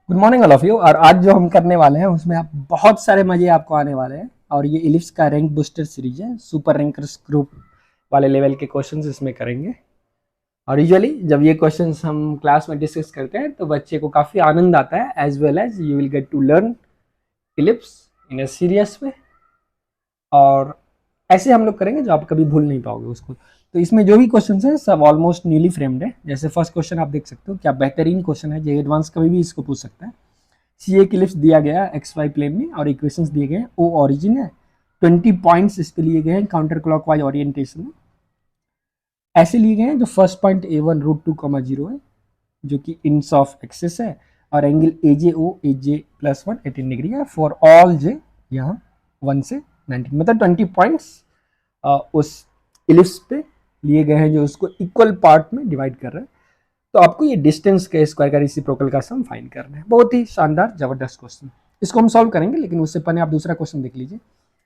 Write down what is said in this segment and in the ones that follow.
Good morning all of you. और आज जो हम करने वाले हैं उसमें आप बहुत सारे मजे आपको आने वाले हैं। और ये इलिप्स का रैंक बूस्टर सीरीज है, सुपर रैंकर्स ग्रुप वाले लेवल के क्वेश्चंस इसमें करेंगे। और यूजुअली जब ये क्वेश्चंस हम क्लास में डिस्कस करते हैं तो बच्चे को काफ़ी आनंद आता है, as well as you will get to learn ellipse in a serious way. और ऐसे हम लोग करेंगे जो आप कभी भूल नहीं पाओगे उसको। तो इसमें जो भी क्वेश्चन है सब ऑलमोस्ट न्यूली फ्रेम्ड है। जैसे फर्स्ट क्वेश्चन आप देख सकते हो, क्या बेहतरीन क्वेश्चन है, जो एडवांस कभी भी इसको पूछ सकता है। सी ए की लिप्स दिया गया है एक्स वाई प्लेन में और इक्वेशंस दिए गए हैं। ओ ऑरिजिन है, 20 पॉइंट्स इस पे लिए गए हैं काउंटर क्लॉकवाइज ओरिएंटेशन में। ऐसे लिए गए हैं जो फर्स्ट पॉइंट A1 √2, 0 है, जो कि इंस ऑफ एक्सिस है। और एंगल AJ+1 18 डिग्री है फॉर ऑल जे, यहाँ 1 से 19, मतलब 20 पॉइंट्स उस इलिप्स पे लिए गए हैं जो उसको इक्वल पार्ट में डिवाइड कर रहे हैं। तो आपको ये डिस्टेंस के स्क्वायर का रेसिप्रोकल का सम फाइंड करना है। बहुत ही शानदार जबरदस्त क्वेश्चन, इसको हम सॉल्व करेंगे, लेकिन उससे पहले आप दूसरा क्वेश्चन देख लीजिए।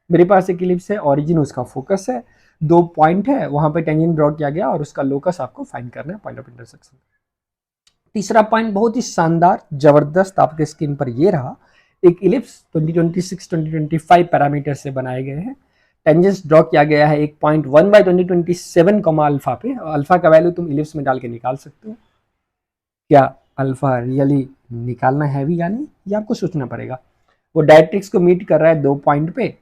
मेरे पास एक इलिप्स है, ऑरिजिन उसका फोकस है, 2 पॉइंट है, वहां पे टेंजेंट ड्रॉ किया गया और उसका लोकस आपको फाइंड करना है, पॉइंट ऑफ इंटरसेक्शन। तीसरा पॉइंट बहुत ही शानदार जबरदस्त आपके स्क्रीन पर ये रहा। एक इलिप्स 2026-2025 पैरामीटर से बनाए गए हैं। टेंजेंट्स ड्रॉ किया गया है एक पॉइंट 1/2027 अल्फा पे। अल्फा का वैल्यू तुम इलिप्स में डाल के निकाल सकते हो। क्या अल्फा रियली निकालना है भी या नहीं, ये आपको सोचना पड़ेगा। वो डायरेक्ट्रिक्स को मीट कर रहा है 2 पॉइंट पे,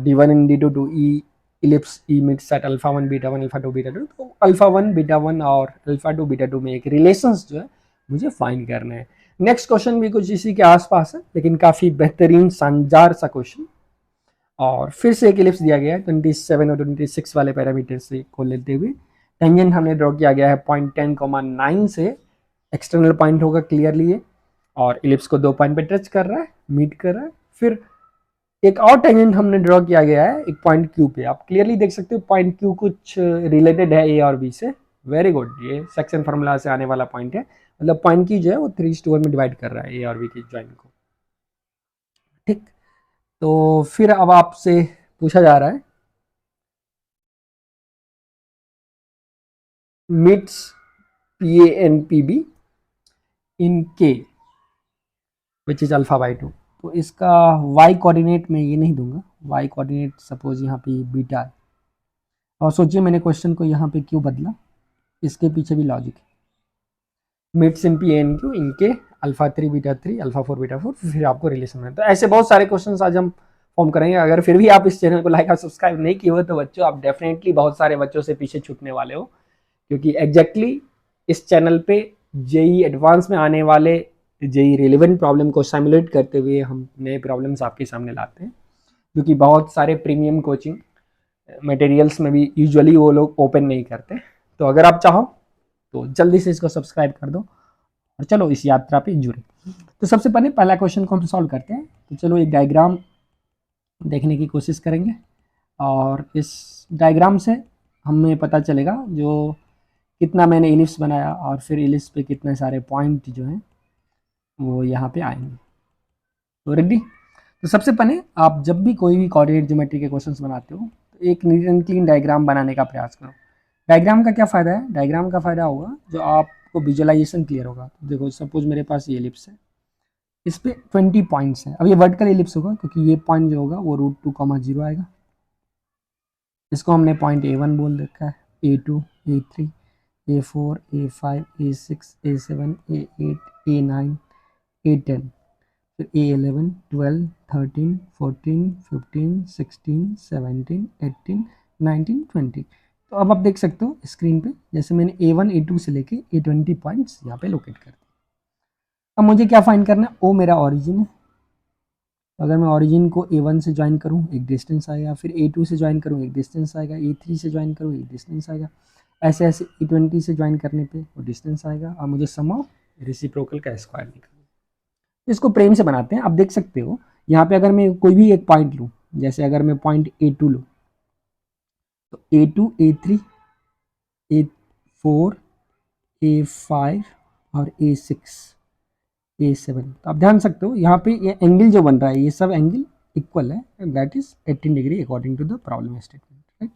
D1 and D2 to the ellipse the meets at alpha 1 beta 1 alpha 2 beta 2। तो अल्फा 1 बीटा 1 और अल्फा 2 बीटा 2 में एक रिलेशंस जो है मुझे फाइंड करना है। नेक्स्ट क्वेश्चन भी कुछ इसी के आसपास है, लेकिन काफी बेहतरीन शानदार सा क्वेश्चन। और फिर से एक इलिप्स दिया गया है 27 और 26 वाले पैरामीटर से को लेते हुए। टेंजेंट हमने ड्रॉ किया गया है पॉइंट 10,9 से, एक्सटर्नल पॉइंट होगा क्लियरली ये। और इलिप्स को 2 पॉइंट पे टच कर रहा है, मीट कर रहा है। फिर एक और टेंजेंट हमने ड्रॉ किया गया है एक पॉइंट क्यू पे। आप क्लियरली देख सकते हो पॉइंट क्यू कुछ रिलेटेड है ए और बी से। वेरी गुड, ये सेक्शन फार्मूला से आने वाला पॉइंट है। मतलब पॉइंट की जो है वो 3:1 में डिवाइड कर रहा है ए और बी की ज्वाइन को। ठीक, तो फिर अब आपसे पूछा जा रहा है, meets PA and PB in K which is alpha. तो इसका y कोऑर्डिनेट मैं ये नहीं दूंगा, y कोऑर्डिनेट सपोज यहाँ पे बीटा है। और सोचिए मैंने क्वेश्चन को यहाँ पे क्यों बदला, इसके पीछे भी लॉजिक है। Meets in PA and Q इनके अल्फा 3 बीटा 3 अल्फा 4 बीटा 4, फिर आपको रिलेशन में। तो ऐसे बहुत सारे क्वेश्चन आज हम फॉर्म करेंगे। अगर फिर भी आप इस चैनल को लाइक और सब्सक्राइब नहीं किए हो तो बच्चों आप डेफिनेटली बहुत सारे बच्चों से पीछे छूटने वाले हो, क्योंकि एग्जैक्टली इस चैनल पे जेई एडवांस में आने वाले जेई रिलेवेंट प्रॉब्लम को सिमुलेट करते हुए हम नए प्रॉब्लम्स आपके सामने लाते हैं, क्योंकि बहुत सारे प्रीमियम कोचिंग मटेरियल्स में भी यूजुअली वो लोग ओपन नहीं करते। तो अगर आप चाहो तो जल्दी से इसको सब्सक्राइब कर दो और चलो इस यात्रा पे जुड़े। तो सबसे पहले पहला क्वेश्चन को हम सॉल्व करते हैं। तो चलो एक डायग्राम देखने की कोशिश करेंगे और इस डायग्राम से हमें पता चलेगा जो कितना मैंने इलिप्स बनाया और फिर इलिप्स पे कितने सारे पॉइंट जो हैं वो यहाँ पे आएंगे। तो रेडी। तो सबसे पहले आप जब भी कोई भी कोऑर्डिनेट ज्योमेट्री के क्वेश्चंस बनाते हो तो एक नीट एंड क्लीन डायग्राम बनाने का प्रयास करो। डायग्राम का क्या फ़ायदा है, डायग्राम का फ़ायदा होगा जो आपको विजुअलाइजेशन क्लियर होगा। तो देखो सपोज मेरे पास ये इलिप्स है, इस पे 20 पॉइंट्स हैं। अब ये वर्टिकल इलिप्स होगा क्योंकि ये पॉइंट जो होगा वो √2, 0 आएगा। इसको हमने पॉइंट A1 बोल रखा है, A2, A3, A4, A5, A6, A7, A8, A9, A10, फिर A11, 12, 13, 14, 15, 16, 17, 18, 19, 20। तो अब आप देख सकते हो स्क्रीन पे, जैसे मैंने A1 A2 से लेके A20 पॉइंट्स यहाँ पे लोकेट कर दिए। अब मुझे क्या फाइंड करना है, ओ मेरा ऑरिजिन है। अगर मैं ऑरिजिन को A1 से ज्वाइन करूँ एक डिस्टेंस आएगा, फिर A2 से ज्वाइन करूँ एक डिस्टेंस आएगा, A3 से ज्वाइन करूँ एक डिस्टेंस आएगा, ऐसे ऐसे A20 से ज्वाइन करने पे वो डिस्टेंस आएगा और मुझे सम ऑफ रेसिप्रोकल का स्क्वायर निकालना है। इसको प्रेम से बनाते हैं। आप देख सकते हो यहाँ पे अगर मैं कोई भी एक पॉइंट लूँ, जैसे अगर मैं पॉइंट A2 लूँ तो A2, A3, A4, A5 और A6, A7। तो आप ध्यान सकते हो यहाँ पे ये एंगल जो बन रहा है ये सब एंगल इक्वल है, that is 18 degree according to the problem statement, right.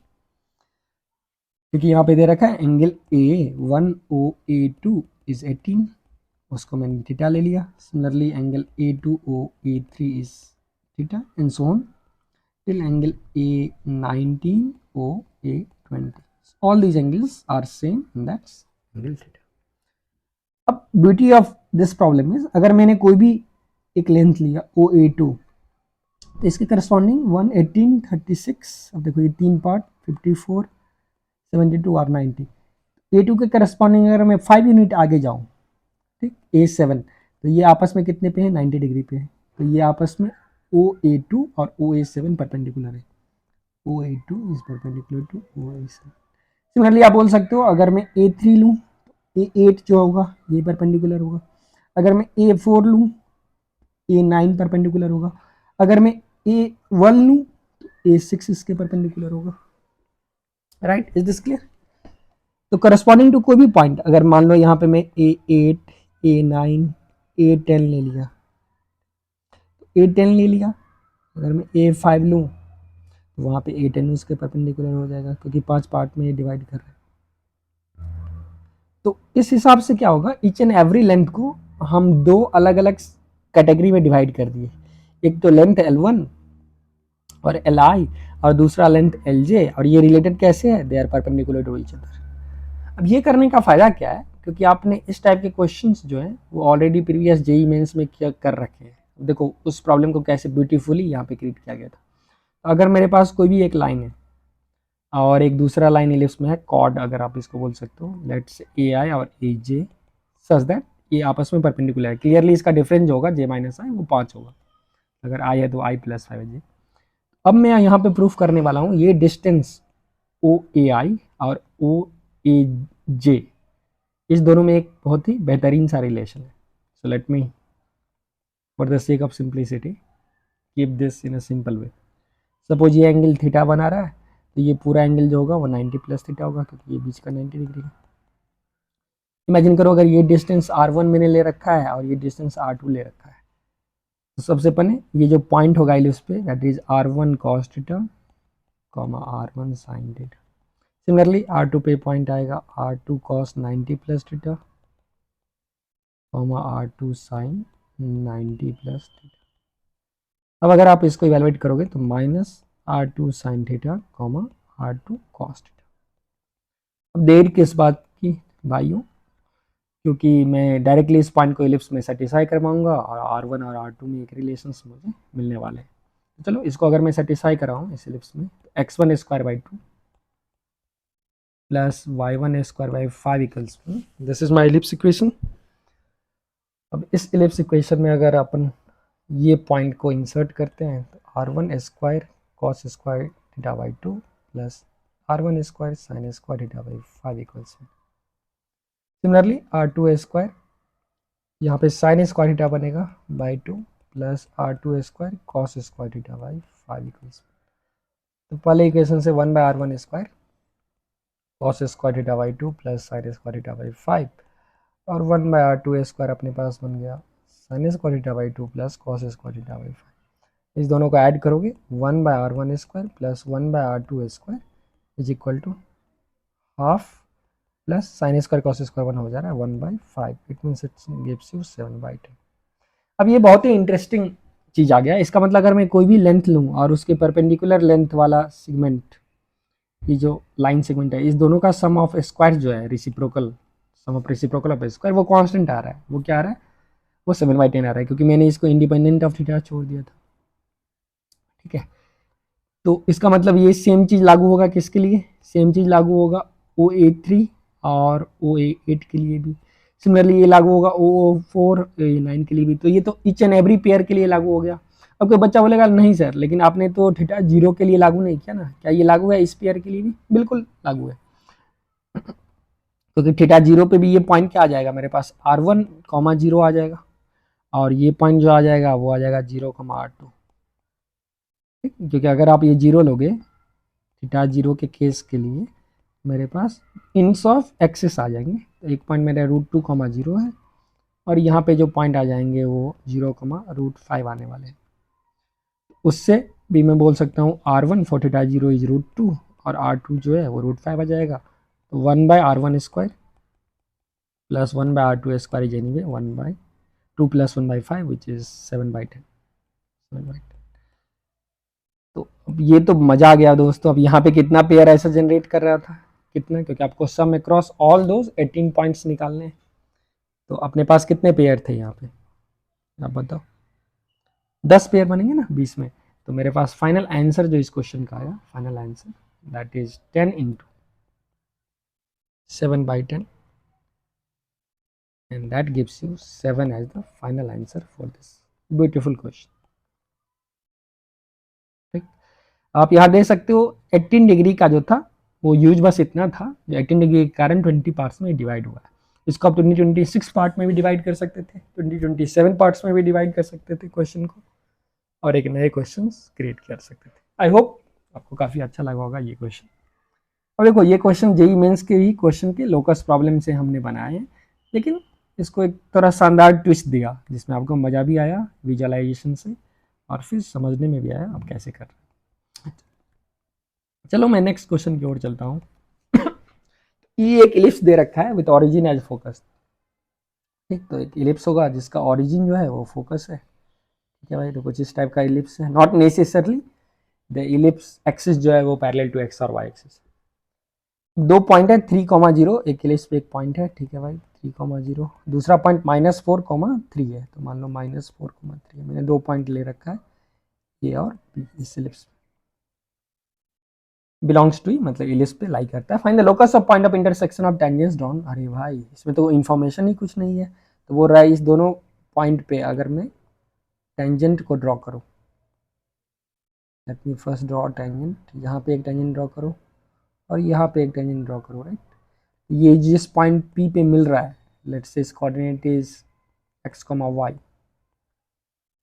क्योंकि यहाँ पे दे रखा है एंगल A1 OA2 इज 18 उसको मैंने थीटा ले लिया. Similarly angle A2OA3 is theta and so on till angle A19OA20. All these angles are same and that's angle theta. अब beauty of this problem is अगर मैंने कोई भी एक लेंथ लिया OA2 तो इसके करस्पॉन्डिंग 118, 36, अब देखो ये तीन पार्ट 54, 72 और 90. A2 के करस्पॉन्डिंग अगर मैं 5 यूनिट आगे जाऊँ, ठीक, A7, तो ये आपस में कितने पे है, 90 डिग्री पे है. तो ये आपस में OA2 और OA7 परपेंडिकुलर है. OA2 is perpendicular to OA7. Similarly आप बोल सकते हो अगर मैं A3 लूँ तो A8 जो होगा ये परपेंडिकुलर होगा. अगर मैं A4 लूँ A9 परपेंडिकुलर होगा. अगर मैं A1 लूँ तो A6 इसके परपेंडिकुलर होगा. Right, is this clear? तो करस्पॉन्डिंग टू कोई भी पॉइंट, अगर मान लो यहाँ पे मैं A8, A9, A10 ले लिया, A10 ले लिया. अगर मैं A5 लूँ तो वहाँ पे A10 उसके परपेंडिकुलर हो जाएगा क्योंकि 5 पार्ट में ये डिवाइड कर रहे हैं. तो इस हिसाब से क्या होगा, ईच एंड एवरी लेंथ को हम दो अलग अलग कैटेगरी में डिवाइड कर दिए. एक तो लेंथ L1 और Li और दूसरा लेंथ Lj, और ये रिलेटेड कैसे है, they are perpendicular to each other. अब ये करने का फायदा क्या है, क्योंकि आपने इस टाइप के क्वेश्चंस जो हैं वो ऑलरेडी प्रीवियस जेई मेंस में क्या कर रखे हैं. देखो उस प्रॉब्लम को कैसे ब्यूटीफुली यहाँ पे क्रिएट किया गया था. अगर मेरे पास कोई भी एक लाइन है और एक दूसरा लाइन इलिप्स में है कॉर्ड, अगर आप इसको बोल सकते हो, लेट्स AI और AJ सच दैट ये आपस में परपेंडिकुलर है. क्लियरली इसका डिफरेंस जो होगा J माइनस I वो 5 होगा. अगर I है तो I प्लस 5 J. अब मैं यहाँ पे प्रूफ करने वाला हूँ ये डिस्टेंस OAI और OAJ इस दोनों में एक बहुत ही बेहतरीन सा रिलेशन है. So let me for the sake of simplicity keep this in a simple way. Suppose ये एंगल थीटा बना रहा है तो ये पूरा एंगल जो होगा वो 90 प्लस थीटा होगा क्योंकि ये बीच का 90 डिग्री है. इमेजिन करो अगर ये डिस्टेंस R1 मैंने ले रखा है और ये डिस्टेंस R2 ले रखा है, तो सबसे पहले ये जो पॉइंट होगा इलिप्स पे that is R1 cos theta R1 sin theta. Similarly R2 पे पॉइंट आएगा R2 cos 90 plus theta R2 sin 90 plus theta. अब अगर आप इसको इवेलुएट करोगे तो minus R2 sin theta R2 cos theta. अब देर किस बात की भाइयों, क्योंकि मैं डायरेक्टली इस पॉइंट को इलिप्स में सेटिस्फाई करवाऊंगा और R1 और R2 में एक रिलेशंस मुझे मिलने वाले हैं. तो चलो इसको अगर मैं सेटिस्फाई कराऊँ इस इलिप्स में, तो x1 square by 2 plus y1 square by 5 equals this is my ellipse equation. अब इस इलिप्स इक्वेशन में अगर अपन ये पॉइंट को इंसर्ट करते हैं तो R1 square cos square theta by 2 plus R1 square sine square theta by 5 equals. Similarly R2 square यहाँ पे साइन स्क्वायर थीटा बनेगा by 2 plus R2 square cos square theta by 5 equals. तो पहले equation से 1 by R1 square cos square theta by 2 plus sine square theta by 5 और 1 by R2 square अपने पास बन गया sine square theta by 2 plus cos square theta by 5. इस दोनों को ऐड करोगे 1 by R1 square plus 1 by R2 square is equal to half plus sine square cos square 1 हो जा रहा है 1 by 5. It means it gives you 7 by 10. अब ये बहुत ही इंटरेस्टिंग चीज़ आ गया. इसका मतलब अगर मैं कोई भी लेंथ लूँ और उसके परपेंडिकुलर लेंथ वाला सेगमेंट, ये जो लाइन सेगमेंट है, इस दोनों का सम ऑफ स्क्वायर जो है reciprocal, sum of reciprocal of square, वो कांस्टेंट आ रहा है. वो क्या आ रहा है, वो 7/10 आ रहा है क्योंकि मैंने इसको इंडिपेंडेंट ऑफ थीटा छोड़ दिया था. ठीक है, तो इसका मतलब ये सेम चीज़ लागू होगा किसके लिए, सेम चीज़ लागू होगा OA3 और OA8 के लिए भी. सिमिलरली ये लागू होगा OO4 A9 के लिए भी. तो ये तो ईच एंड एवरी पेयर के लिए लागू हो गया. अब कोई बच्चा बोलेगा नहीं सर लेकिन आपने तो थीटा 0 के लिए लागू नहीं किया ना, क्या ये लागू है इस पेयर के लिए भी? बिल्कुल लागू है, क्योंकि थीटा 0 पे भी ये पॉइंट क्या आ जाएगा मेरे पास R1 0 आ जाएगा और ये पॉइंट जो आ जाएगा वो आ जाएगा 0 R2. ठीक, क्योंकि अगर आप ये 0 लोगे थीटा 0 के केस के लिए मेरे पास इन्स ऑफ एक्सिस आ जाएंगे. तो एक पॉइंट मेरा √2 0 है और यहाँ पे जो पॉइंट आ जाएंगे वो 0 √5 आने वाले हैं. उससे भी मैं बोल सकता हूँ R1 फॉर थीटा 0 इज √2 और R2 जो है वो √5 आ जाएगा. तो 1 by R1 square plus 1/r2 square is anyway 1/2 plus 1/5 which is 7/10, 7/10। तो अब ये तो मजा आ गया दोस्तों। अब यहाँ पे कितना पेयर ऐसा जनरेट कर रहा था, कितना, क्योंकि आपको सम अक्रॉस ऑल दोज 18 पॉइंट्स निकालने हैं। तो अपने पास कितने पेयर थे यहाँ पे, आप बताओ। 10 पेयर बनेंगे ना 20 में। तो मेरे पास फाइनल आंसर जो इस क्वेश्चन का आया, final answer that is 10 into 7/10 and that gives you 7 as the final answer for this beautiful question। ठीक, आप यहाँ देख सकते हो 18 डिग्री का जो था वो यूज बस इतना था, जो 18 डिग्री के कारण 20 पार्ट्स में डिवाइड हुआ है। इसको आप 26 पार्ट में भी डिवाइड कर सकते थे, 27 पार्ट्स में भी डिवाइड कर सकते थे क्वेश्चन को, और एक नए क्वेश्चन क्रिएट कर सकते थे। आई होप आपको काफ़ी अच्छा लगा होगा ये क्वेश्चन। और देखो ये क्वेश्चन जेई मेंस के ही क्वेश्चन के लोकस प्रॉब्लम से हमने बनाए हैं, लेकिन इसको एक थोड़ा शानदार ट्विस्ट दिया जिसमें आपको मज़ा भी आया विजुअलाइजेशन से, और फिर समझने में भी आया आप कैसे कर रहे हैं। चलो मैं नेक्स्ट क्वेश्चन की ओर चलता हूँ। ये एक इलिप्स दे रखा है विथ ऑरिजिन एज फोकस। ठीक, तो एक इलिप्स होगा जिसका ऑरिजिन जो है वो फोकस है। ठीक है भाई, तो कुछ इस टाइप का इलिप्स है, not necessarily the ellipse axis जो है वो पैरेलल टू एक्स और वाई एक्सिस। 2 पॉइंट है 3,0, एक इलिप्स पे एक पॉइंट है। ठीक है भाई, 3,0, दूसरा पॉइंट -4,3 है, तो मान लो -4,3 है। मैंने 2 पॉइंट ले रखा है ए और बी, इस इलिप्स बिलोंग्स टू, मतलब इलिप्स पे लाई करता है। Find the locus of point of intersection of tangents drawn. अरे भाई इसमें तो इन्फॉर्मेशन ही कुछ नहीं है, तो बोल रहा है इस दोनों पॉइंट पे अगर मैं टेंजेंट को ड्रॉ करूँ, let me first draw tangent, यहाँ पे एक टेंजेंट ड्रॉ करो और यहाँ पे एक टेंजेंट ड्रॉ करो, राइट। ये जिस पॉइंट पी पे मिल रहा है, लेट्स से इस कोऑर्डिनेट इज x, y,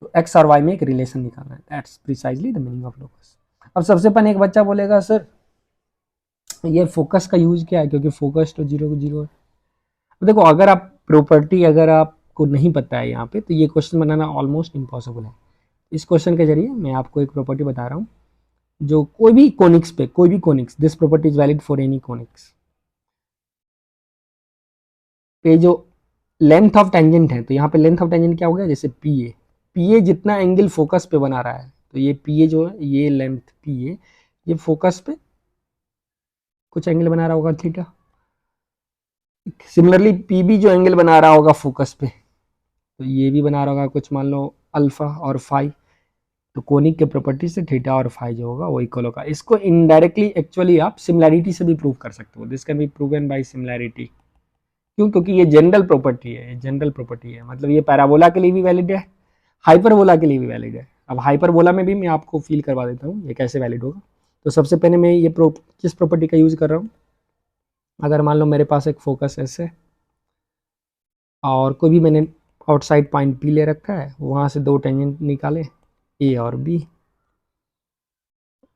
तो x और y में एक रिलेशन निकालना है, that's precisely the meaning of locus. अब सबसे पहले एक बच्चा बोलेगा सर ये फोकस का यूज क्या है, क्योंकि फोकस तो 0 को 0 है। तो देखो अगर आप प्रॉपर्टी अगर आपको नहीं पता है यहाँ पे, तो ये क्वेश्चन बनाना ऑलमोस्ट इम्पॉसिबल है। इस क्वेश्चन के जरिए मैं आपको एक प्रॉपर्टी बता रहा हूँ, जो कोई भी कोनिक्स पे, कोई भी conics, this property is valid for any conics पे जो लेंथ ऑफ टेंजेंट है। तो यहाँ पे लेंथ ऑफ टेंजेंट क्या हो गया, जैसे पी ए जितना एंगल फोकस पे बना रहा है, तो ये पी ए जो है, ये लेंथ पी ए, ये फोकस पे कुछ एंगल बना रहा होगा थीटा। सिमिलरली पी बी जो एंगल बना रहा होगा फोकस पे, तो ये भी बना रहा होगा कुछ मान लो अल्फा और फाई। तो कोनिक के प्रॉपर्टी से थीटा और फाई जो होगा वो इक्वल होगा। इसको इनडायरेक्टली एक्चुअली आप सिमिलैरिटी से भी प्रूव कर सकते हो, this can be proven by similarity. क्यों, क्योंकि ये जनरल प्रॉपर्टी है, जनरल प्रॉपर्टी है, मतलब ये पैराबोला के लिए भी वैलिड है, हाइपरबोला के लिए भी वैलिड है। अब हाइपरबोला में भी मैं आपको फील करवा देता हूँ ये कैसे वैलिड होगा। तो सबसे पहले मैं ये किस प्रॉपर्टी का यूज कर रहा हूँ, अगर मान लो मेरे पास एक फोकस ऐसे है और कोई भी मैंने आउटसाइड पॉइंट पी ले रखा है, वहाँ से 2 टेंजेंट निकाले ए और बी।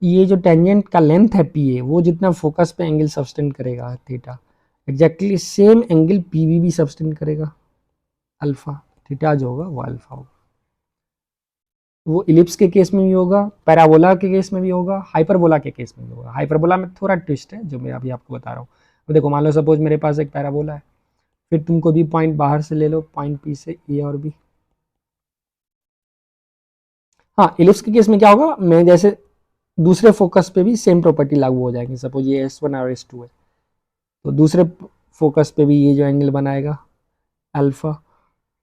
ये जो टेंजेंट का लेंथ है पी ए, वो जितना फोकस पे एंगल सब्सटेंड करेगा theta, exactly same angle P B भी सब्सटेंड करेगा अल्फा। थीटा जो होगा वो अल्फा होगा। वो इलिप्स के केस में भी होगा, पैराबोला के केस में भी होगा, हाइपरबोला के केस में भी होगा। हाइपरबोला में थोड़ा ट्विस्ट है जो मैं अभी आपको बता रहा हूँ। तो देखो मान लो सपोज मेरे पास एक पैराबोला है, फिर तुम कोई भी पॉइंट बाहर से ले लो, पॉइंट पी से ए और बी। हाँ, इलिप्स के केस में क्या होगा, मैं जैसे दूसरे फोकस पे भी सेम प्रॉपर्टी लागू हो जाएगी। सपोज ये S1 और S2 है, तो दूसरे फोकस पे भी ये जो एंगल बनाएगा अल्फा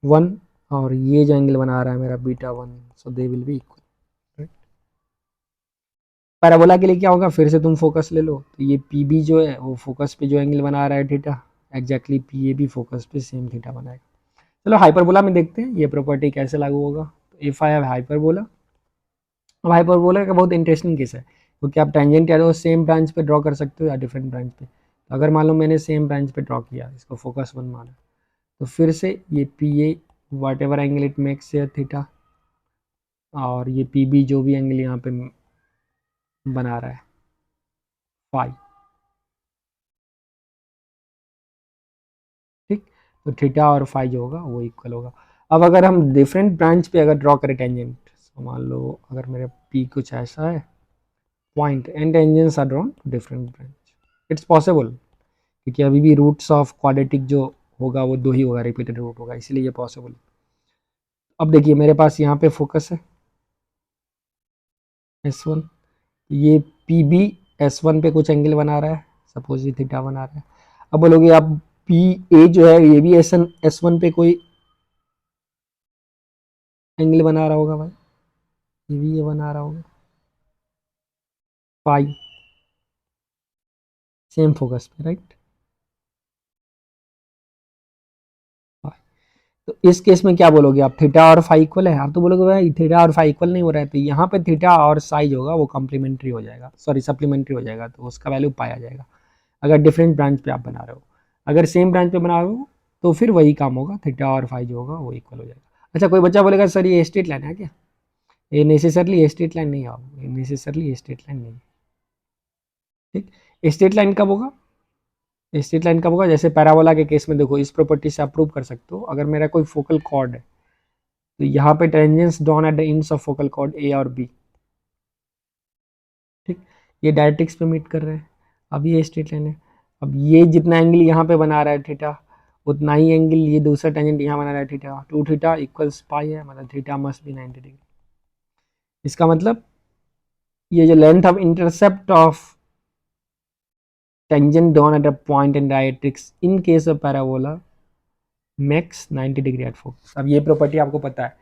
1, और ये जो एंगल बना रहा है मेरा beta 1, so they will be equal. Parabola के लिए क्या होगा, फिर से तुम फोकस ले लो, तो ये पी बी जो है वो फोकस पे जो एंगल बना रहा है थीटा, एग्जैक्टली पी ए भी फोकस पे सेम थीटा बनाएगा। चलो हाइपरबोला में देखते हैं ये प्रॉपर्टी कैसे लागू होगा। तो इफ आई हैव हाइपरबोला, अब हाइपरबोला का बहुत इंटरेस्टिंग केस है, क्योंकि आप टेंजेंट या तो सेम ब्रांच पे ड्रॉ कर सकते हो या डिफरेंट ब्रांच पे। तो अगर मान लो मैंने सेम ब्रांच पे ड्रॉ किया, इसको फोकस 1 माना, तो फिर से ये P A whatever angle it makes है थीटा, और ये पी बी जो भी एंगल यहाँ पे बना रहा है फाई, ठीक। तो थीटा और फाई जो होगा वो इक्वल होगा। अब अगर हम डिफरेंट ब्रांच पे अगर ड्रॉ करें टेंजेंट, तो मान लो अगर मेरा पी कुछ ऐसा है point and tangents are drawn to different branch, it's possible, क्योंकि अभी भी रूट्स ऑफ क्वाड्रेटिक जो होगा वो 2 ही होगा, रिपीटेड रूट होगा, इसलिए ये पॉसिबल। अब देखिए मेरे पास यहाँ पे फोकस है S1, ये PB S1 पे कुछ एंगल बना रहा है, सपोज ये थीटा बना रहा है। अब बोलोगे आप PA जो है ये भी S1 पे कोई एंगल बना रहा होगा भाई, ये भी ये बना रहा होगा, पाई, सेम फोकस पे, राइट। तो इस केस में क्या बोलोगे आप, थीटा और फाई इक्वल है? आप तो बोलोगे भाई थीटा और फाई इक्वल नहीं हो रहा है, तो यहाँ पे थीटा और साइज होगा वो कॉम्प्लीमेंट्री हो जाएगा, सॉरी सप्लीमेंट्री हो जाएगा, तो उसका वैल्यू पाया जाएगा अगर डिफरेंट ब्रांच पे आप बना रहे हो। अगर सेम ब्रांच पे बना रहे हो तो फिर वही काम होगा, थीटा और फाई जो होगा वो इक्वल हो जाएगा। अच्छा, कोई बच्चा बोलेगा सर ये स्ट्रेट लाइन है क्या? ये नेसेसरली स्ट्रेट लाइन नहीं है, नेसेसरली स्ट्रेट लाइन नहीं। ठीक, स्ट्रेट लाइन कब होगा? स्ट्रेट लाइन कब होगा? जैसे पैराबोला के केस में देखो, इस प्रॉपर्टी से आप प्रूव कर सकते हो, अगर मेरा कोई फोकल कॉर्ड है तो यहाँ पे tangents drawn at the ends of focal chord A और बी, ठीक, ये डायरेक्ट्रिक्स पे मीट कर रहे हैं। अब ये स्ट्रेट लाइन है, अब ये जितना एंगल यहाँ पे बना रहा है थीटा, उतना ही एंगल ये दूसरा टेंजेंट यहाँ बना रहा है थीटा, 2 थीटा इक्वल्स पाई है, मतलब थीटा मस्ट बी 90 डिग्री। इसका मतलब ये जो length of intercept of tangent drawn at a point in directrix in case of parabola max 90 degree at focus. अब ये प्रॉपर्टी आपको पता है,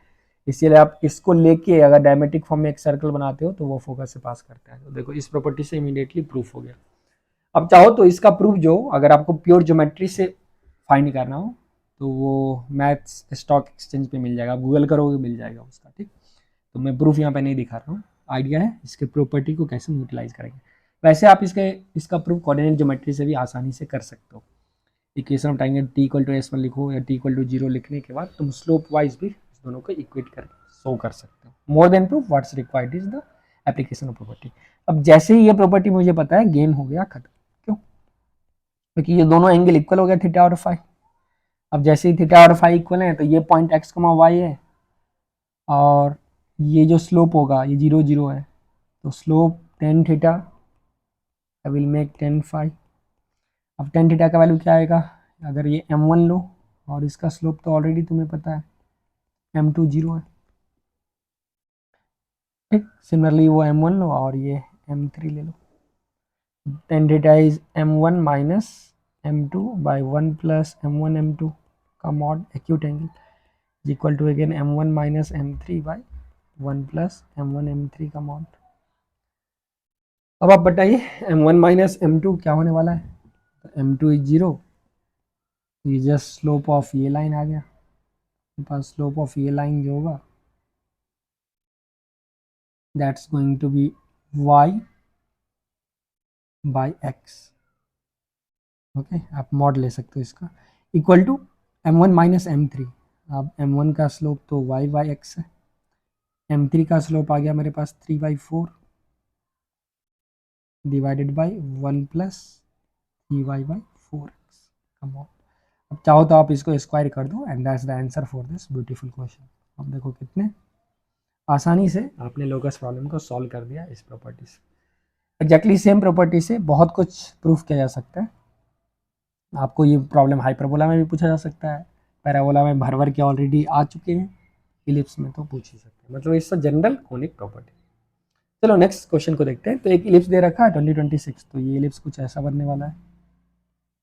इसीलिए आप इसको लेके अगर डायमेट्रिक फॉर्म में एक सर्कल बनाते हो तो वो फोकस से पास करता है। तो देखो इस प्रॉपर्टी से इमीडिएटली प्रूफ हो गया। अब चाहो तो इसका प्रूफ जो, अगर आपको प्योर ज्योमेट्री से फाइंड करना हो तो वो मैथ्स स्टॉक एक्सचेंज पे मिल जाएगा, आप गूगल करोगे मिल जाएगा उसका, ठीक। तो मैं प्रूफ यहाँ पे नहीं दिखा रहा हूँ, आइडिया है इसके प्रॉपर्टी को कैसे यूटिलाइज करेंगे। वैसे आप इसका प्रूफ कोऑर्डिनेट ज्योमेट्री से भी आसानी से कर सकते हो। इक्वेशन ऑफ टाइम T=S1 लिखो या T=0 लिखने के बाद तुम स्लोप वाइज भी इस दोनों को इक्वेट करके शो कर सकते हो। More than proof, what's required is the application of property. अब जैसे ही ये प्रॉपर्टी मुझे पता है, गेम हो गया खत्म। क्यों? क्योंकि ये दोनों एंगल इक्वल हो गया, थीटा और फाई। अब जैसे ही थीटा और फाई इक्वल है तो ये पॉइंट x, y है, और ये जो स्लोप होगा ये 0 0 है, तो slope tan theta I will make tan phi. अब tan थीटा का वैल्यू क्या आएगा? अगर ये m1 लो और इसका स्लोप तो ऑलरेडी तुम्हें पता है m2 0 है, ठीक। सिमिलरली वो m1 लो और ये m3 ले लो, tan theta is m1 minus m2 by 1 plus m1 m2 का mod acute angle is equal to again m1 minus m3 by 1 plus m1 m3 का मॉड। अब आप बताइए m1 माइनस m2 क्या होने वाला है? तो m2 इज 0, ये जस्ट स्लोप ऑफ ये लाइन आ गया, मेरे पास स्लोप ऑफ ये लाइन जो होगा that's going to be y by x। Okay, आप मॉड ले सकते हो इसका, equal to m1 minus m3। अब m1 का स्लोप तो y बाई x है, m3 का स्लोप आ गया मेरे पास 3/4 divided by 1 plus 3y by 4x का मॉड। अब चाहो तो आप इसको स्क्वायर कर दो and that's the answer for this beautiful question. अब देखो कितने आसानी से आपने लोकस प्रॉब्लम को सॉल्व कर दिया इस प्रॉपर्टी से। एग्जैक्टली सेम प्रॉपर्टी से बहुत कुछ प्रूफ किया जा सकता है। आपको ये प्रॉब्लम हाइपरबोला में भी पूछा जा सकता है, पैराबोला में भर भर के ऑलरेडी आ चुके हैं, इलिप्स में तो पूछ ही सकते हैं, मतलब it's a general conic property. चलो नेक्स्ट क्वेश्चन को देखते हैं। तो एक इलिप्स दे रखा है 2026, तो ये इलिप्स कुछ ऐसा बनने वाला है,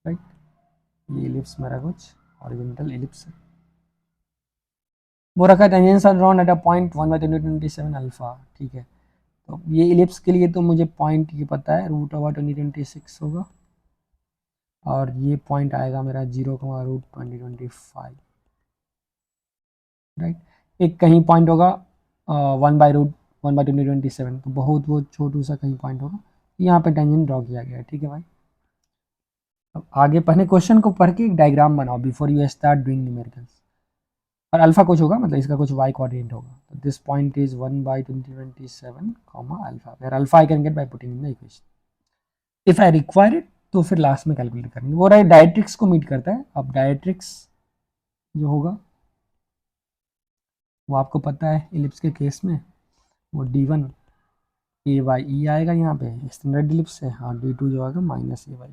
राइट। ये इलिप्स मेरा कुछ हॉरिजॉन्टल इलिप्स है, वो रखा है tangents are drawn at a point 1/2027 alpha, ठीक है। तो ये इलिप्स के लिए तो मुझे पॉइंट ये पता है, √2026 होगा, और ये पॉइंट आएगा मेरा 0,√2025, राइट। एक कहीं पॉइंट होगा 1/√1/2027, तो बहुत वो छोटू सा कहीं पॉइंट होगा, यहाँ पे टेंजेंट ड्रॉ किया गया है, ठीक है भाई। अब आगे पहले क्वेश्चन को पढ़ के एक डायग्राम बनाओ before you start doing numericals. और अल्फा कुछ होगा, मतलब इसका कुछ y कोऑर्डिनेट होगा, तो this point is 1/2027 alpha, where alpha I can get by putting in the equation if I require it, तो फिर लास्ट में कैलकुलेट करेंगे। वो राइट डायरेक्ट्रिक्स को मीट करता है। अब डायरेक्ट्रिक्स जो होगा वो आपको पता है, इलिप्स के केस में वो d1 a/e आएगा, यहाँ पे स्टैंडर्ड इलिप्स है, हाँ d2 जो आएगा minus a/b।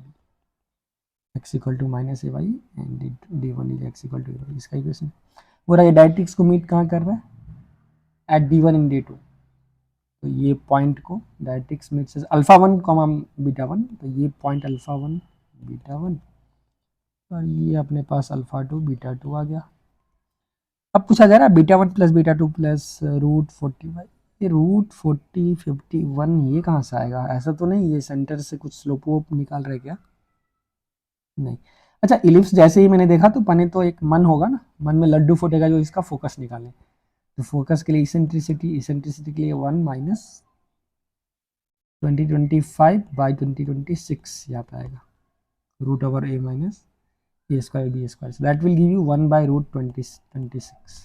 x equal to minus a y and d one is x equal to a y, इसका इक्वेशन पूरा ये डायरेक्ट्रिक्स को मीट कहाँ कर रहा है, at d one in d two. तो ये पॉइंट को directrix meets alpha one comma beta one, तो ये point alpha one beta one और ये अपने पास अल्फा टू बीटा टू आ गया। अब पूछा जा रहा है beta two plus beta two plus root 45, ये रूट 40 51 ये कहाँ से आएगा, ऐसा तो नहीं ये सेंटर से कुछ स्लोप वोप निकाल रहे क्या, नहीं। अच्छा इलिप्स जैसे ही मैंने देखा तो पहले तो एक मन होगा ना, मन में लड्डू फूटेगा जो इसका फोकस निकाले, तो फोकस के लिए इसेंट्रिसिटी के लिए 1 माइनस 2025 बाई 2026 यहाँ पे आएगा, root over a minus a square b square, that will give you 1 by root 26।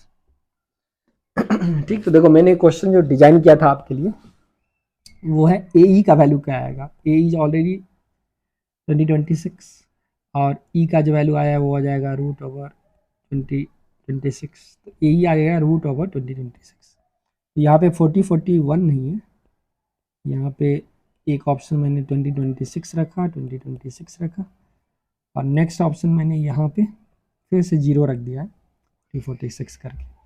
ठीक, तो देखो मैंने क्वेश्चन जो डिजाइन किया था आपके लिए वो है ए ई का वैल्यू क्या आएगा, ए इज ऑलरेडी 2026 और ई का जो वैल्यू आया है वो आ जाएगा रूट ओवर 2026, तो ए ई आ जाएगा रूट ओवर 2026। यहाँ पे 4041 नहीं है, यहाँ पे एक ऑप्शन मैंने 2026 रखा, 2026 रखा और नेक्स्ट ऑप्शन मैंने यहाँ पे फिर से 0 रख दिया है 346 करके।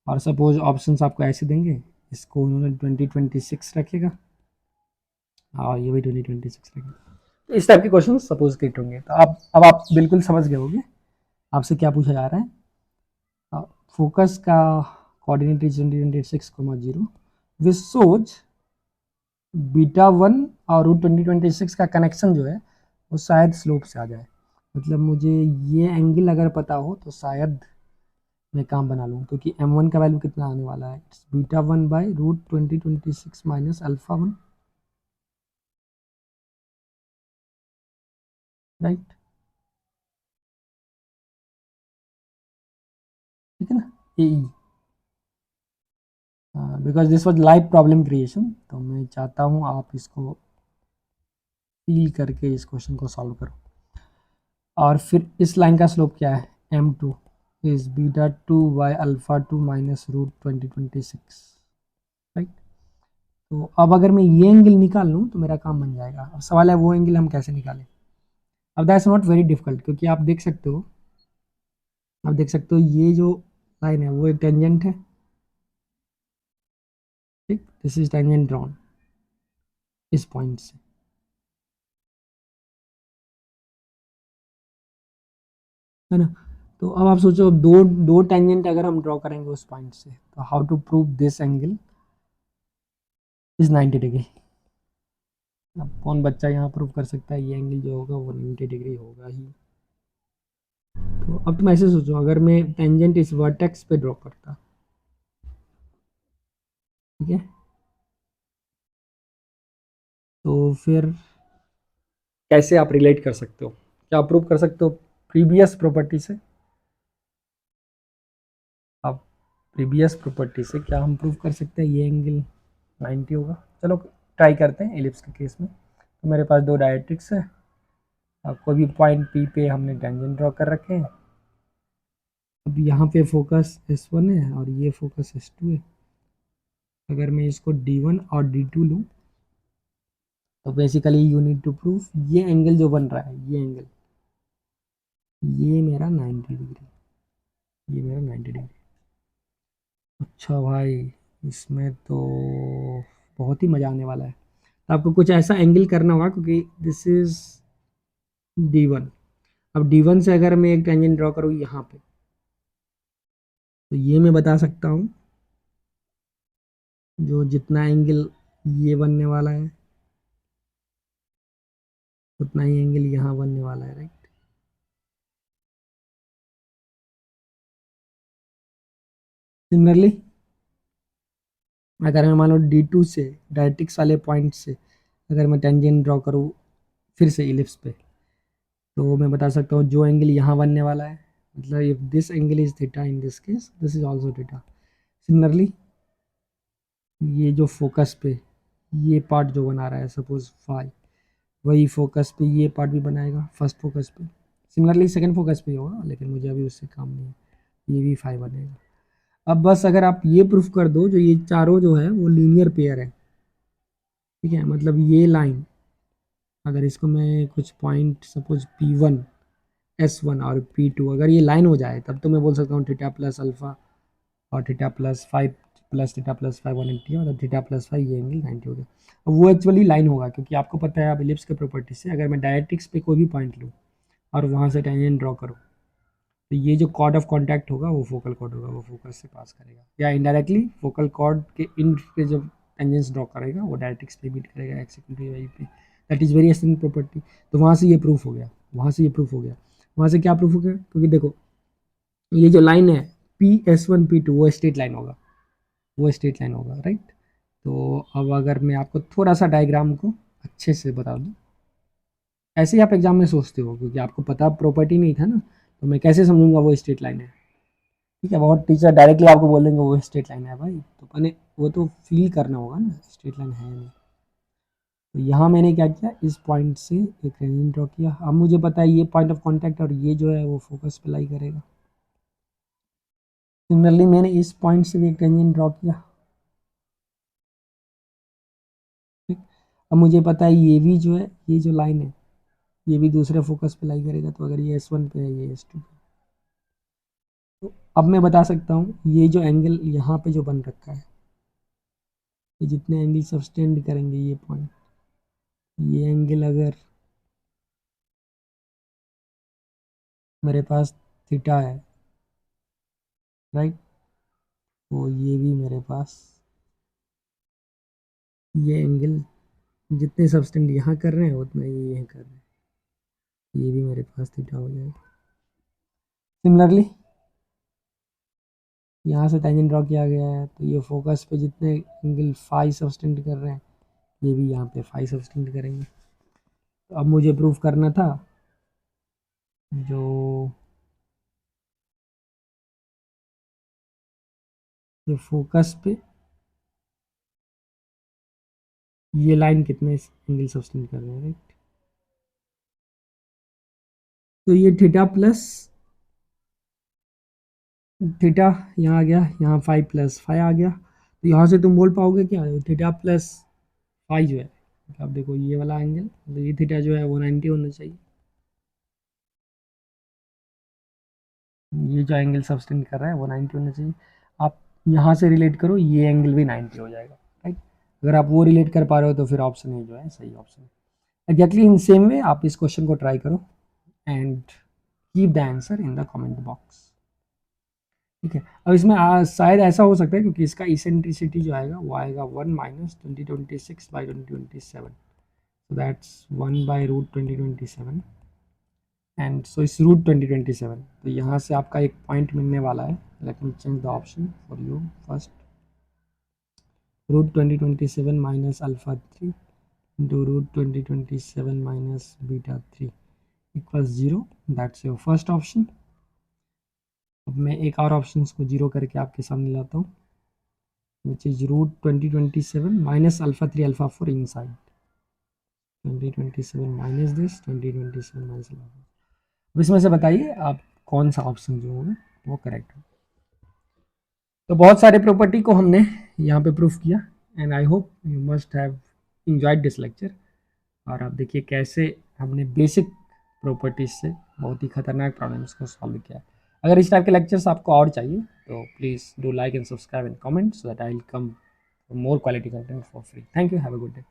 और सपोज ऑप्शंस आपको ऐसे देंगे, इसको उन्होंने 2026 रखेगा और ये भी 2026 रखेगा, तो इस टाइप के क्वेश्चन सपोज क्रिएट होंगे। तो अब आप बिल्कुल समझ गए होंगे आपसे क्या पूछा जा रहा है। फोकस का कोऑर्डिनेट इज 2026,0 विच सोच बीटा वन और रूट 2026 का कनेक्शन जो है वो शायद स्लोप से आ जाए, मतलब मुझे ये एंगल अगर पता हो तो शायद मैं काम बना लूँ, क्योंकि m1 का वैल्यू कितना आने वाला है, beta one by root 2026 minus alpha one, right, ठीक है ना, a because this was live problem creation, तो मैं चाहता हूँ आप इसको फील करके इस क्वेश्चन को सॉल्व करो। और फिर इस लाइन का स्लोप क्या है, m2 is beta two by alpha two minus root 2026, right. तो अब अगर मैं ये एंगल निकाल लूँ तो मेरा काम बन जाएगा। अब सवाल है वो एंगल हम कैसे निकालें। अब दैट्स नॉट वेरी डिफिकल्ट, क्योंकि आप देख सकते हो, आप देख सकते हो ये जो लाइन है वो एक टेंजेंट है, ठीक, दिस इज टेंजेंट ड्रॉन इस पॉइंट से, है ना। तो अब आप सोचो दो दो टेंजेंट अगर हम ड्रॉ करेंगे उस पॉइंट से, तो how to prove this angle is 90 degree. अब कौन बच्चा यहाँ प्रूव कर सकता है ये एंगल जो होगा वो 90 डिग्री होगा ही। तो अब तुम ऐसे सोचो, अगर मैं टेंजेंट इस वर्टेक्स पे ड्रॉ करता, ठीक है, तो फिर कैसे आप रिलेट कर सकते हो, क्या प्रूव कर सकते हो प्रीवियस प्रॉपर्टी से, आप प्रीवियस प्रॉपर्टी से क्या हम प्रूव कर सकते हैं ये एंगल 90 होगा। चलो ट्राई करते हैं एलिप्स के केस में। तो मेरे पास दो डायरेक्ट्रिक्स है, अब कोई भी पॉइंट पी पे हमने टेंजेंट ड्रॉ कर रखे हैं। अब यहाँ पे फोकस S1 है और ये फोकस S2 है। अगर मैं इसको D1 और D2 लूँ तो basically you need to proof ये एंगल जो बन रहा है, ये एंगल, ये मेरा 90 डिग्री, ये मेरा 90 डिग्री। अच्छा भाई, इसमें तो बहुत ही मज़ा आने वाला है। तो आपको कुछ ऐसा एंगल करना होगा, क्योंकि दिस इज D1। अब D1 से अगर मैं एक टेंजेंट ड्रॉ करूँ यहाँ पे, तो ये मैं बता सकता हूँ जो जितना एंगल ये बनने वाला है उतना ही एंगल यहाँ बनने वाला है, राइट। सिमिलरली अगर मैं मान लो D2 से डायरेक्ट्रिक्स वाले पॉइंट से अगर मैं टेंजेंट ड्रॉ करूँ फिर से इलिप्स पे, तो मैं बता सकता हूँ जो एंगल यहाँ बनने वाला है, मतलब if this angle is theta in this case this is also theta. Similarly ये जो फोकस पे ये पार्ट जो बना रहा है सपोज फाई, वही फोकस पे ये पार्ट भी बनाएगा फर्स्ट फोकस पे। सिमिलरली सेकंड फोकस पे होगा, लेकिन मुझे अभी उससे काम नहीं है, ये भी फाई बनेगा। अब बस अगर आप ये प्रूफ कर दो जो ये चारों जो है वो लीनियर पेयर है, ठीक है, मतलब ये लाइन अगर इसको मैं कुछ पॉइंट सपोज P1 S1 और P2 अगर ये लाइन हो जाए तब तो मैं बोल सकता हूँ थीटा प्लस अल्फा और theta plus 5 plus theta plus 5 180 है, मतलब थीटा प्लस 5 ये एंगल 90 हो गया। अब वो एक्चुअली लाइन होगा क्योंकि आपको पता है आप इलिप्स के प्रॉपर्टी से अगर मैं डायरेक्ट्रिक्स पे कोई भी पॉइंट लूँ और वहाँ से टेंजेंट ड्रॉ करूँ तो ये जो कॉर्ड ऑफ कॉन्टैक्ट होगा वो फोकल कॉर्ड होगा, वो फोकस से पास करेगा या इनडायरेक्टली फोकल कॉर्ड के इन पे जब टेंजेंट्स ड्रॉ करेगा वो डायरेक्ट्रिक्स पे मीट करेगा एक्स इक्वल टू वाई पे। That is very essential property. तो वहाँ से ये प्रूफ हो गया, वहाँ से ये प्रूफ हो गया, वहाँ से क्या प्रूफ हो गया क्योंकि देखो ये जो लाइन है PS1 P2 वो स्ट्रेट लाइन होगा, वो स्ट्रेट लाइन होगा, राइट। तो अब अगर मैं आपको थोड़ा सा डायग्राम को अच्छे से बता दूँ, ऐसे ही आप एग्जाम में सोचते हो क्योंकि आपको पता प्रॉपर्टी नहीं था ना, तो मैं कैसे समझूंगा वो स्ट्रेट लाइन है। ठीक है, बहुत टीचर डायरेक्टली आपको बोल देंगे वो स्ट्रेट लाइन है भाई, तो मैंने वो तो फील करना होगा ना स्ट्रेट लाइन है नहीं। तो यहाँ मैंने क्या किया, इस पॉइंट से एक टेंजेंट ड्रॉ किया। अब मुझे पता है ये पॉइंट ऑफ कांटेक्ट और ये जो है वो फोकस पे लाई करेगा। सिमिलरली मैंने इस पॉइंट से भी एक टेंजेंट ड्रॉ किया। ठीक, अब मुझे पता है ये भी जो है ये जो लाइन है ये भी दूसरे फोकस पे लाई करेगा। तो अगर ये S1 पे है ये S2 पे, तो अब मैं बता सकता हूँ ये जो एंगल यहाँ पे जो बन रखा है, ये जितने एंगल सब्सटेंड करेंगे ये पॉइंट, ये एंगल अगर मेरे पास थीटा है, राइट, तो ये भी मेरे पास ये एंगल जितने सब्सटेंड यहाँ कर रहे हैं उतना ये यहाँ कर रहे हैं, ये भी मेरे पास थीटा हो जाएगा। सिमिलरली यहाँ से टेंजेंट ड्रॉ किया गया है तो ये फोकस पे जितने एंगल फाई सब्सटेंड कर रहे हैं ये भी यहाँ पे फाई सब्सटेंड करेंगे। तो अब मुझे प्रूफ करना था जो फोकस पे ये लाइन कितने एंगल सब्सटेंड कर रहे हैं, राइट। तो ये थीटा प्लस थीटा यहाँ आ गया, यहाँ 5 प्लस 5 आ गया। तो यहाँ से तुम बोल पाओगे क्या थीटा प्लस 5 जो है, अब देखो ये वाला एंगल तो ये थीटा जो है वो 90 होना चाहिए। ये जो एंगल सब्सटेंड कर रहा है वो 90 होना चाहिए। आप यहाँ से रिलेट करो ये एंगल भी 90 हो जाएगा, राइट। अगर आप वो रिलेट कर पा रहे हो तो फिर ऑप्शन ए जो है सही ऑप्शन है। एग्जैक्टली इन सेम वे आप इस क्वेश्चन को ट्राई करो and keep the answer in the comment box. ठीक है, अब इसमें शायद ऐसा हो सकता है क्योंकि इसका इसेंट्रिसिटी जो आएगा वो आएगा 1 minus 2026/2027, so that's 1/√2027 and so इस √2027 तो यहाँ से आपका एक पॉइंट मिलने वाला है। Let me change the option for you first, √2027 minus alpha 3 into √2027 minus beta 3 equals 0, that's your first option. अब मैं एक और ऑप्शन को जीरो करके आपके सामने लाता हूँ which is √2027 minus alpha 3 alpha 4 inside 2027 minus this 2027 minus alpha 4। अब इसमें से बताइए आप कौन सा ऑप्शन जो होगा वो करेक्ट है। तो बहुत सारे प्रॉपर्टी को हमने यहाँ पे प्रूफ किया and I hope you must have enjoyed this lecture. और आप देखिए कैसे हमने बेसिक प्रॉपर्टीज से बहुत ही खतरनाक प्रॉब्लम्स को सॉल्व किया। अगर इस टाइप के लेक्चर्स आपको और चाहिए तो please do like and subscribe and comment so that I will come more quality content for free. Thank you. Have a good day.